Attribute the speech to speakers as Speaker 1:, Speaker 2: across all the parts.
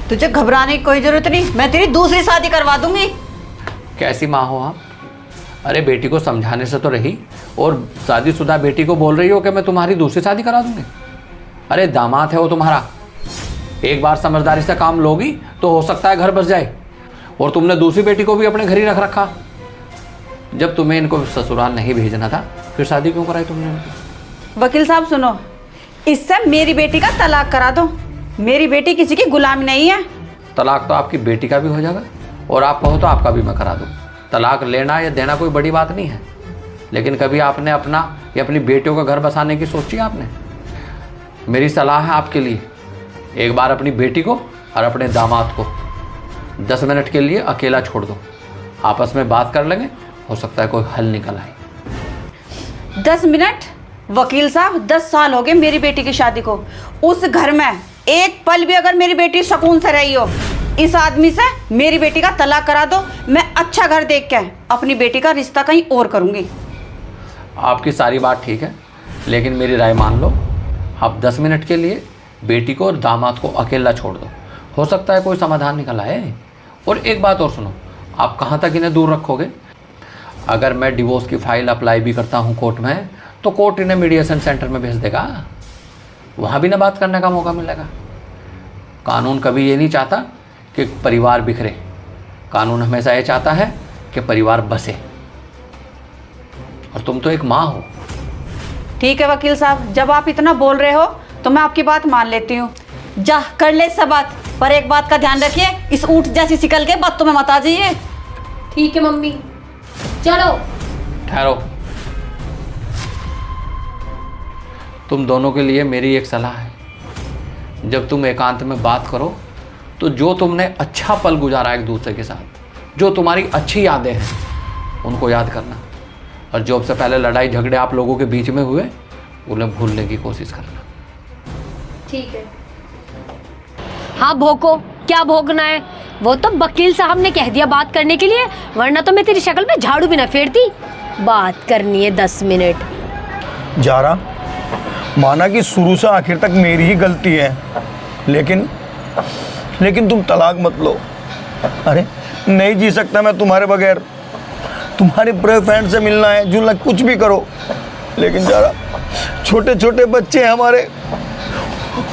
Speaker 1: तुझे घबराने की कोई जरूरत नहीं, मैं तेरी दूसरी शादी करवा दूंगी।
Speaker 2: कैसी माँ हो आप? अरे बेटी को समझाने से तो रही, और शादीशुदा बेटी को बोल रही हो कि मैं तुम्हारी दूसरी शादी करा दूंगी। अरे दामाद है वो तुम्हारा, एक बार समझदारी से काम लोगी तो हो सकता है घर बस जाए। और तुमने दूसरी बेटी को भी अपने घर ही रख रखा। जब तुम्हें इनको ससुराल नहीं भेजना था फिर शादी क्यों कराई तुमने इनकी?
Speaker 1: वकील साहब सुनो, इससे मेरी बेटी का तलाक करा दो। मेरी बेटी किसी की गुलामी नहीं है।
Speaker 2: तलाक तो आपकी बेटी का भी हो जाएगा, और आप कहो तो आपका भी मैं करा दूँ। तलाक लेना या देना कोई बड़ी बात नहीं है, लेकिन कभी आपने अपना या अपनी बेटियों का घर बसाने की सोची आपने? मेरी सलाह है आपके लिए, एक बार अपनी बेटी को और अपने दामाद को 10 मिनट के लिए अकेला छोड़ दो, आपस में बात कर लेंगे, हो सकता है कोई हल निकल आए।
Speaker 1: 10 मिनट? वकील साहब 10 साल हो गए मेरी बेटी की शादी को। उस घर में एक पल भी अगर मेरी बेटी सुकून से रही हो, इस आदमी से मेरी बेटी का तलाक करा दो। मैं अच्छा घर देख के अपनी बेटी का रिश्ता कहीं और करूंगी।
Speaker 2: आपकी सारी बात ठीक है, लेकिन मेरी राय मान लो। आप 10 मिनट के लिए बेटी को और दामाद को अकेला छोड़ दो, हो सकता है कोई समाधान निकल आए। और एक बात और सुनो, आप कहाँ तक इन्हें दूर रखोगे? अगर मैं डिवोर्स की फाइल अप्लाई भी करता हूँ कोर्ट में, तो कोर्ट इन्हें मीडिएशन सेंटर में भेज देगा, वहाँ भी ना बात करने का मौका मिलेगा। कानून कभी ये नहीं चाहता कि परिवार बिखरे, कानून हमेशा ये चाहता है कि परिवार बसे। और तुम तो एक माँ हो।
Speaker 1: ठीक है वकील साहब, जब आप इतना बोल रहे हो तो मैं आपकी बात मान लेती हूँ। जा कर ले सब बात, पर एक बात का ध्यान रखिए, इस ऊँट जैसी शिकल के बातों में मत आ जाइए।
Speaker 3: ठीक है मम्मी, चलो।
Speaker 2: ठहरो, तुम दोनों के लिए मेरी एक सलाह है। जब तुम एकांत में बात करो तो जो तुमने अच्छा पल गुजारा एक दूसरे के साथ, जो तुम्हारी अच्छी यादें हैं, उनको याद करना। और जो सबसे पहले लड़ाई झगड़े आप लोगों के बीच में हुए, उन्हें भूलने की कोशिश करना।
Speaker 3: ठीक है। हाँ भोको, क्या भोगना है? वो तो वकील साहब ने कह दिया बात करने के लिए, वरना तो मैं तेरी शक्ल पे झाड़ू भी ना फेरती। बात करनी है 10 मिनट।
Speaker 4: जारा, माना कि शुरू से आखिर तक मेरी ही गलती है, लेकिन तुम तलाक मत लो। अरे नहीं जी सकता मैं तुम्हारे बगैर। तुम्हारे बॉयफ्रेंड से मिलना है, जुलना, कुछ भी करो, लेकिन जारा छोटे छोटे बच्चे हैं हमारे,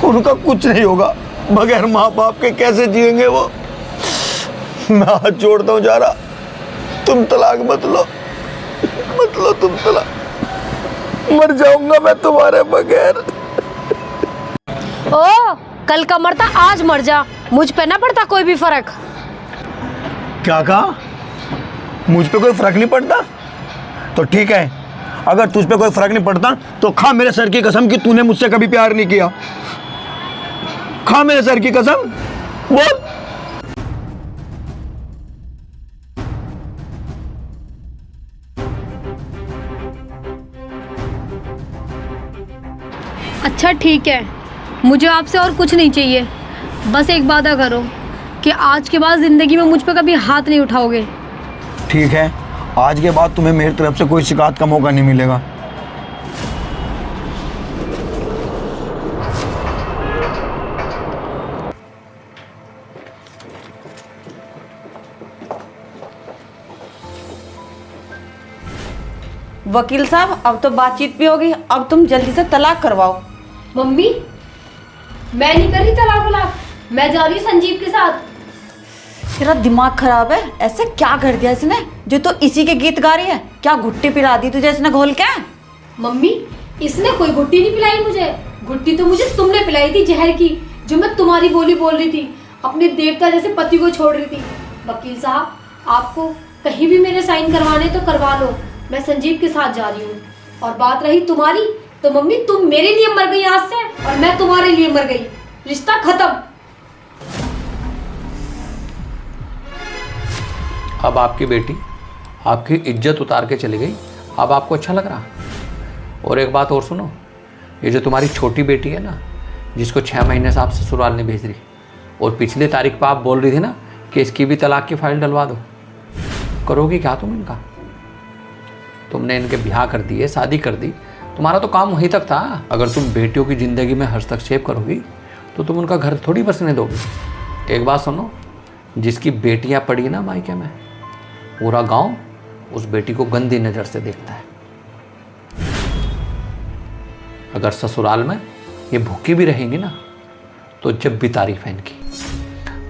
Speaker 4: उनका कुछ नहीं होगा। बगैर माँ बाप के कैसे जिएंगे वो? मैं हाथ जोड़ता हूँ जारा, तुम तलाक मत लो, मत लो तुम तलाक। मर जाऊंगा मैं तुम्हारे बगैर।
Speaker 3: ओ, कल का मरता आज मर जा, मुझ पे ना पड़ता कोई भी फर्क।
Speaker 4: क्या कहा? मुझ पे कोई फर्क नहीं पड़ता? तो ठीक है, अगर तुझ पे कोई फर्क नहीं पड़ता तो खा मेरे सर की कसम कि तूने मुझसे कभी प्यार नहीं किया। खा मेरे सर की कसम, बोल।
Speaker 3: अच्छा ठीक है, मुझे आपसे और कुछ नहीं चाहिए, बस एक वादा करो कि आज के बाद ज़िंदगी में मुझ पे कभी हाथ नहीं उठाओगे।
Speaker 4: ठीक है, आज के बाद तुम्हें मेरी तरफ से कोई शिकायत का मौका नहीं मिलेगा।
Speaker 1: वकील साहब अब तो बातचीत भी होगी, अब तुम जल्दी से तलाक करवाओ।
Speaker 3: मम्मी, मैं नहीं कर रही तलाक वलाक, मैं जा रही हूँ संजीव के साथ।
Speaker 1: तेरा दिमाग खराब है? ऐसे क्या कर दिया इसने जो तो इसी के गीत गा रही है? क्या घुट्टी पिला दी तुझे इसने घोल के?
Speaker 3: मम्मी, इसने कोई घुट्टी नहीं पिलाई मुझे, घुट्टी तो मुझे तुमने पिलाई थी जहर की, जो मैं तुम्हारी बोली बोल रही थी, अपने देवता जैसे पति को छोड़ रही थी। वकील साहब, आपको कहीं भी मेरे साइन करवाने तो करवा लो, मैं संजीव के साथ जा रही हूँ। और बात रही तुम्हारी, तो मम्मी तुम मेरे लिए मर गई आज से, और मैं तुम्हारे लिए मर गई, रिश्ता खत्म।
Speaker 2: अब आपकी बेटी आपकी इज्जत उतार के चली गई, अब आपको अच्छा लग रहा? और एक बात और सुनो, ये जो तुम्हारी छोटी बेटी है ना, जिसको 6 महीने से आप ससुराल नहीं भेज रही, और पिछली तारीख पर आप बोल रही थी ना कि इसकी भी तलाक की फाइल डलवा दो, करोगी क्या तुम इनका? तुमने इनके ब्याह कर दिए, शादी कर दी, तुम्हारा तो काम वहीं तक था। अगर तुम बेटियों की ज़िंदगी में हस्तक्षेप करोगी तो तुम उनका घर थोड़ी बसने दोगी। एक बात सुनो, जिसकी बेटियां पड़ी ना मायके में, पूरा गांव उस बेटी को गंदी नज़र से देखता है। अगर ससुराल में ये भूखी भी रहेंगी ना तो जब भी तारीफ है इनकी।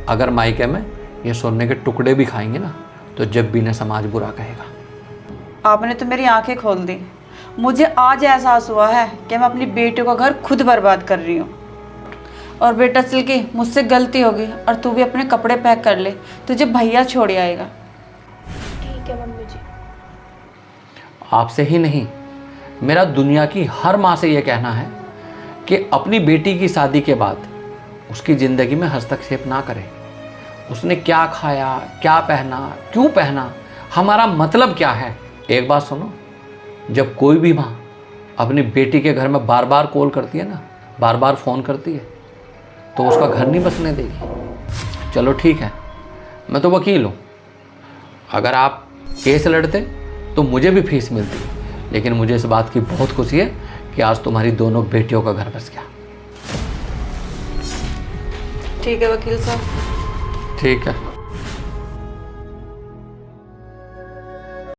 Speaker 2: अगर मायके में ये सोने के टुकड़े भी खाएंगे ना तो जब भी इन्हें समाज बुरा कहेगा।
Speaker 1: आपने तो मेरी आंखें खोल दी। मुझे आज एहसास हुआ है कि मैं अपनी बेटी का घर खुद बर्बाद कर रही हूँ। और बेटा सिल्की, मुझसे गलती होगी और तू भी अपने कपड़े पैक कर ले, तुझे भैया छोड़ आएगा।
Speaker 3: ठीक है मम्मी जी।
Speaker 2: आपसे ही नहीं, मेरा दुनिया की हर माँ से ये कहना है कि अपनी बेटी की शादी के बाद उसकी ज़िंदगी में हस्तक्षेप ना करें। उसने क्या खाया, क्या पहना, क्यों पहना, हमारा मतलब क्या है। एक बात सुनो, जब कोई भी माँ अपनी बेटी के घर में बार बार कॉल करती है ना, बार बार फ़ोन करती है, तो उसका घर नहीं बसने देगी। चलो ठीक है, मैं तो वकील हूँ, अगर आप केस लड़ते तो मुझे भी फीस मिलती, लेकिन मुझे इस बात की बहुत खुशी है कि आज तुम्हारी दोनों बेटियों का घर बस गया।
Speaker 1: ठीक है वकील साहब।
Speaker 2: ठीक है।